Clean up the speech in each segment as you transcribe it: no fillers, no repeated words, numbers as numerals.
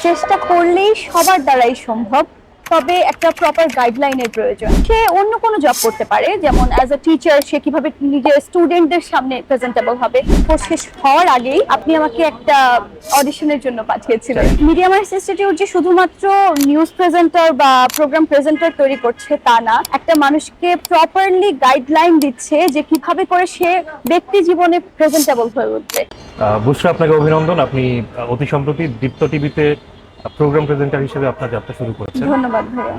চেষ্টা করলেই সবার দ্বারাই সম্ভব, তবে একটা প্রপার গাইডলাইনের প্রয়োজন। সে অন্য কোনো জব করতে পারে, যেমন অ্যাজ আ টিচার সে কিভাবে নিজের স্টুডেন্টদের সামনে প্রেজেন্টেবল হবে। কোর্স শেষ হওয়ার আগেই আপনি আমাকে একটা অডিশনের জন্য পাঠিয়েছিলেন। মিডিয়া মাইন্ডস ইনস্টিটিউট যে শুধুমাত্র নিউজ প্রেজেন্টার বা প্রোগ্রাম প্রেজেন্টার তৈরি করছে তা না, একটা মানুষকে প্রপারলি গাইডলাইন দিচ্ছে যে কিভাবে করে সে ব্যক্তি জীবনে প্রেজেন্টেবল হয়ে উঠবে। বুশরা, আপনাকে অভিনন্দন। আপনি অতি সম্প্রতি দীপ্ত টিভিতে প্রোগ্রাম প্রেজেন্টার হিসেবে আপনার যাত্রা শুরু করেছেন। ধন্যবাদ ভাইয়া।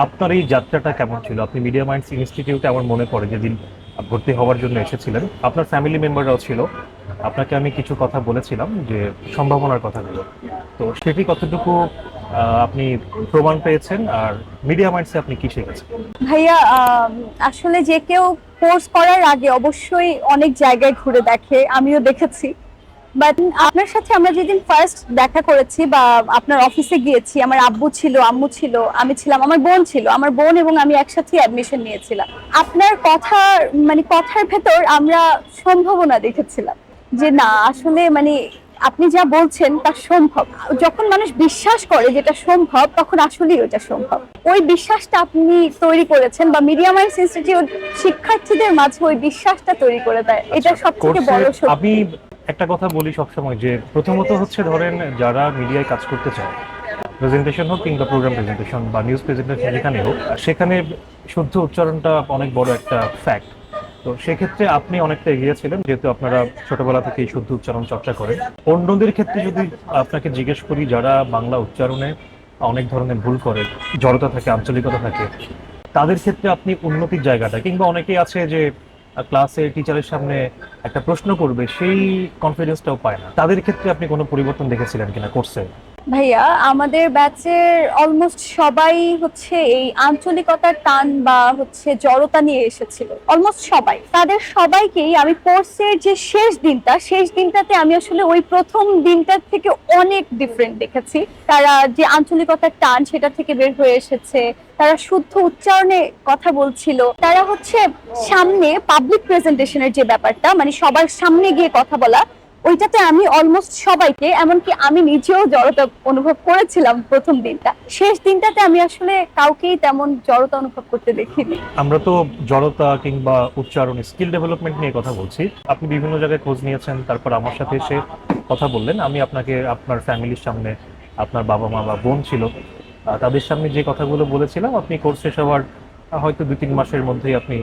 আপনার এই যাত্রাটা কেমন ছিল? আপনি মিডিয়া মাইন্ডস ইনস্টিটিউটে আমার মনে পড়ে যেদিন ভর্তি হওয়ার জন্য এসেছিলেন, আপনার ফ্যামিলি মেম্বাররাও ছিল। আপনাকে আমি কিছু কথা বলেছিলাম যে সম্ভাবনার কথাগুলো, তো সেটি কতটুকু আপনি প্রমাণ পেয়েছেন, আর মিডিয়া মাইন্ডসে আপনি কি শিখেছেন? ভাইয়া, আসলে যে কেউ কোর্স করার আগে অবশ্যই অনেক জায়গায় ঘুরে দেখে, আমিও দেখেছি। বাট আপনার সাথে আমরা যেদিন ফার্স্ট দেখা করেছি বা আপনার অফিসে গিয়েছি, আমার আব্বু ছিল, আম্মু ছিল, আমি ছিলাম, আমার বোন ছিল, আমার বোন এবং আমি একসাথে অ্যাডমিশন নিয়েছিলাম। আপনার কথার ভেতর আমরা সম্ভাবনা দেখেছিলাম যে না, আসলে আপনি যা বলছেন তা সম্ভব। যখন মানুষ বিশ্বাস করে যেটা সম্ভব, তখন আসলেই ওটা সম্ভব। ওই বিশ্বাসটা আপনি তৈরি করেছেন, বা মিডিয়া মাইন্ডস ইনস্টিটিউট শিক্ষার্থীদের মাঝে ওই বিশ্বাসটা তৈরি করে দেয়। এটা সবথেকে বড় শক্তি। আমি একটা কথা বলি সবসময় যে প্রথমত হচ্ছে, ধরেন যারা মিডিয়ায় কাজ করতে চায়, প্রেজেন্টেশন হোক কিংবা প্রোগ্রাম প্রেজেন্টেশন বা নিউজ প্রেজেন্টেশন যেখানে হোক, সেখানে শুদ্ধ উচ্চারণটা অনেক বড় একটা ফ্যাক্ট। তো সেক্ষেত্রে আপনি অনেকটা এগিয়েছিলেন, যেহেতু আপনারা ছোটবেলা থেকে এই শুদ্ধ উচ্চারণ চর্চা করেন। অন্যদের ক্ষেত্রে যদি আপনাকে জিজ্ঞেস করি, যারা বাংলা উচ্চারণে অনেক ধরনের ভুল করে, জড়তা থাকে, আঞ্চলিকতা থাকে, তাদের ক্ষেত্রে আপনি উন্নতির জায়গাটা, কিংবা অনেকেই আছে যে ক্লাসে টিচারের সামনে একটা প্রশ্ন করবে, সেই কনফিডেন্সটাও পায় না, তাদের ক্ষেত্রে আপনি কোনো পরিবর্তন দেখেছিলেন কিনা কোর্সে? ভাইয়া, আমাদের ব্যাচের অলমোস্ট সবাই এই আঞ্চলিকতার টান বা জড়তা নিয়ে এসেছিল। অলমোস্ট সবাই, তাদের সবাইকেই আমি কোর্সের যে শেষ দিনটাতে আমি আসলে ওই প্রথম দিনটার থেকে অনেক ডিফারেন্ট দেখেছি। তারা যে আঞ্চলিকতার টান সেটা থেকে বের হয়ে এসেছে, তারা শুদ্ধ উচ্চারণে কথা বলছিল, তারা সামনে পাবলিক প্রেজেন্টেশনের যে ব্যাপারটা, সবার সামনে গিয়ে কথা বলা, ওইটাতে আমি অলমোস্ট সবাইকে, এমনকি আমি নিজেও জড়তা অনুভব করেছিলাম প্রথম দিনটা। শেষ দিনটাতে আমি আসলে কাউকেই তেমন জড়তা অনুভব করতে দেখিনি। আমরা তো জড়তা কিংবা উচ্চারণ, স্কিল ডেভেলপমেন্ট নিয়ে কথা বলছি। আপনি বিভিন্ন জায়গায় খোঁজ নিয়েছেন, তারপর আমার সাথে এসে কথা বললেন। আমি আপনাকে আপনার ফ্যামিলির সামনে, আপনার বাবা মা বা বোন ছিল, তাদের সামনে যে কথাগুলো বলেছিলাম, আপনি কোর্স শেষ হওয়ার হয়তো 2-3 মাসের মধ্যেই আপনি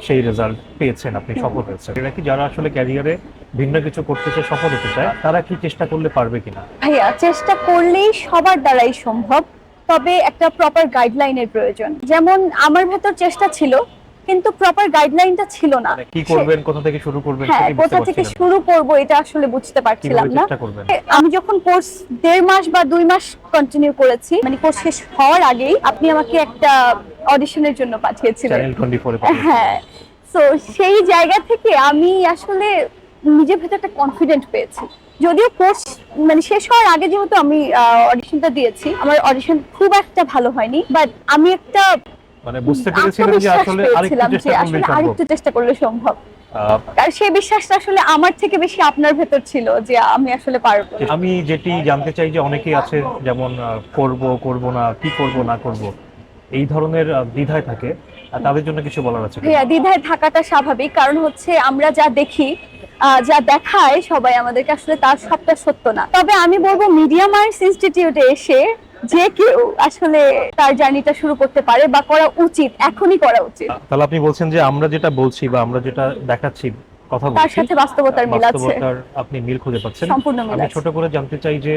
সেই রেজাল্ট পেয়েছেন, আপনি সফল হয়েছেন। এটা কি যারা আসলে ক্যারিয়ারে ভিন্ন কিছু করতে চায়, সফল হতে চায়, তারা কি চেষ্টা করলে পারবে কিনা? ভাইয়া, চেষ্টা করলেই সবার দ্বারাই সম্ভব, তবে একটা প্রপার গাইডলাইনের প্রয়োজন। যেমন আমার ভেতর চেষ্টা ছিল, কিন্তু প্রপার গাইডলাইনটা ছিল না। কি করবেন, কোথা থেকে শুরু করবেন, হ্যাঁ, কোথা থেকে শুরু করব এটা আসলে বুঝতে পারছিলাম না। আমি যখন কোর্স 1.5 মাস বা 2 মাস কন্টিনিউ করেছি, কোর্স শেষ হওয়ার আগেই আপনি আমাকে একটা অডিশনের জন্য পাঠিয়েছিলেন। চ্যানেল 24 এ। হ্যাঁ, তো সেই জায়গা থেকে আমি আসলে নিজের ভেতর একটা কনফিডেন্ট পেয়েছি। যদিও কোর্স শেষ হওয়ার আগে যেহেতু আমি অডিশনটা দিয়েছি, আমার অডিশন খুব একটা ভালো হয়নি, বাট আমি একটা বুঝতে পেরেছিলাম যে আসলে আরেকটু চেষ্টা করলে সম্ভব। আর সেই বিশ্বাসটা আসলে আমার থেকে বেশি আপনার ভেতর ছিল যে আমি আসলে পারবো। আমি যেটি জানতে চাই যে অনেকেই আছে যেমন করব না, কি করব না করব, এই ধরনের দ্বিধায় থাকে, তাদের জন্য কিছু বলার আছে? হ্যাঁ, দ্বিধায় থাকাটা স্বাভাবিক, কারণ আমরা যা দেখি, যা দেখায় সবাই আমাদেরকে, আসলে তার সবটা সত্য না। তবে আমি বলবো মিডিয়া মাইন্ডস ইনস্টিটিউটে এসে যে কেউ আসলে তার জার্নিটা শুরু করতে পারে, বা করা উচিত, এখনই করা উচিত। তাহলে আপনি বলছেন যে আমরা যেটা বলছি বা আমরা যেটা দেখাচ্ছি, কথা বলছি, তার সাথে বাস্তবতার মিল আছে। আপনি মিল খুঁজে পাচ্ছেন। সম্পূর্ণ মিল আছে। আমি ছোট করে জানতে চাই যে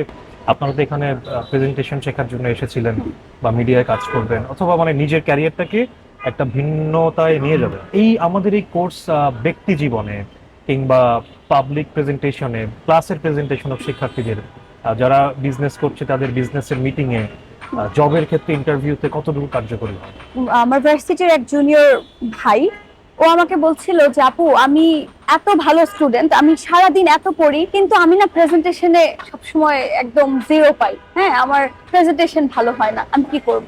আপনারা তো এখানে প্রেজেন্টেশন শেখার জন্য এসেছিলেন, বা মিডিয়ায় কাজ করবেন, অথবা নিজের ক্যারিয়ারটাকে একটা ভিন্নতায় নিয়ে যাবেন। আমাদের এই কোর্স ব্যক্তি জীবনে কিংবা পাবলিক প্রেজেন্টেশনে, ক্লাসের প্রেজেন্টেশন অফ শিক্ষার্থীদের, যারা বিজনেস করছে তাদের বিজনেসের মিটিং এ, জবের ক্ষেত্রে ইন্টারভিউতে কতটুকু কার্যকরী হয়? আমার ভার্সিটির এক জুনিয়র ভাই, ও আমাকে বলছিল যে আপু, আমি এত ভালো স্টুডেন্ট, আমি সারাদিন এত পড়ি, কিন্তু আমি না প্রেজেন্টেশনে সবসময় একদম 0 পাই। হ্যাঁ, আমার প্রেজেন্টেশন ভালো হয় না, আমি কি করব?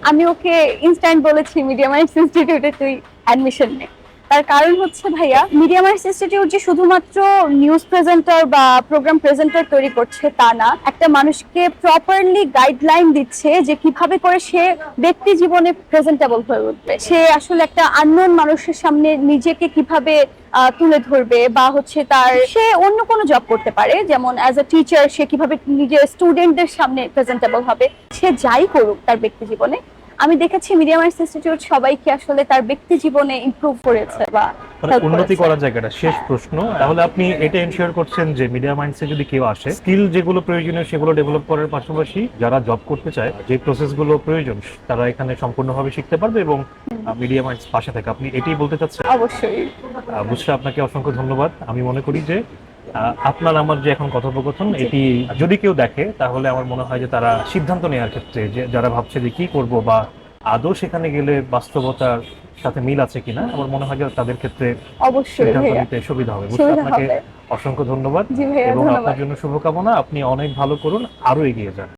আমি ওকে ইনস্ট্যান্ট বলেছি মিডিয়া মাইন্ডস ইনস্টিটিউটে তুই অ্যাডমিশন নে। তার কারণ হচ্ছে ভাইয়া, মিডিয়া মাইন্ডস ইনস্টিটিউট যে শুধুমাত্র নিউজ প্রেজেন্টার বা প্রোগ্রাম প্রেজেন্টার তৈরি করছে তা না, একটা মানুষকে প্রপারলি গাইডলাইন দিচ্ছে যে কিভাবে করে সে ব্যক্তি জীবনে প্রেজেন্টেবল হয়ে উঠবে, সে আসলে একটা আননোন মানুষের সামনে নিজেকে কিভাবে তুলে ধরবে, বা হচ্ছে তার সে অন্য কোনো জব করতে পারে, যেমন অ্যাজ এ টিচার সে কিভাবে নিজের স্টুডেন্টদের সামনে প্রেজেন্টেবল হবে, সে যাই করুক তার ব্যক্তি জীবনে। আমি দেখেছি মিডিয়া মাইন্ডস ইনস্টিটিউট সবাইকে আসলে তার ব্যক্তি জীবনে ইমপ্রুভ করেছে বা মানে help উন্নতি করেছে। করার জায়গাটা। শেষ প্রশ্ন, তাহলে আপনি এটা এনশিওর করছেন যে মিডিয়া মাইন্ডসে যদি কেউ আসে, স্কিল যেগুলো প্রয়োজনীয় সেগুলো ডেভেলপ করার পাশাপাশি যারা জব করতে চায় যে প্রসেসগুলো প্রয়োজন তারা এখানে সম্পূর্ণভাবে শিখতে পারবে এবং মিডিয়া মাইন্ডস পাশে থাকে, আপনি এটাই বলতে চাচ্ছেন? অবশ্যই। বুঝতে আপনাকে অসংখ্য ধন্যবাদ। আমি মনে করি যে আপনার আমার যে এখন কথোপকথন এটি যদি কেউ দেখে তাহলে আমার মনে হয় যে তারা সিদ্ধান্ত নেওয়ার ক্ষেত্রে, যে যারা ভাবছে যে কি করব বা আদৌ সেখানে গেলে বাস্তবতার সাথে মিল আছে কিনা, আমার মনে হয় যে তাদের ক্ষেত্রে অবশ্যই সিদ্ধান্ত ভাইয়া, নিতে সুবিধা হবে। বুঝতে সুবিধা আপনাকে হবে। অসংখ্য ধন্যবাদ জি ভাইয়া, এবং ধন্যবাদ। আপনার জন্য শুভকামনা। আপনি অনেক ভালো করুন, আরো এগিয়ে যান।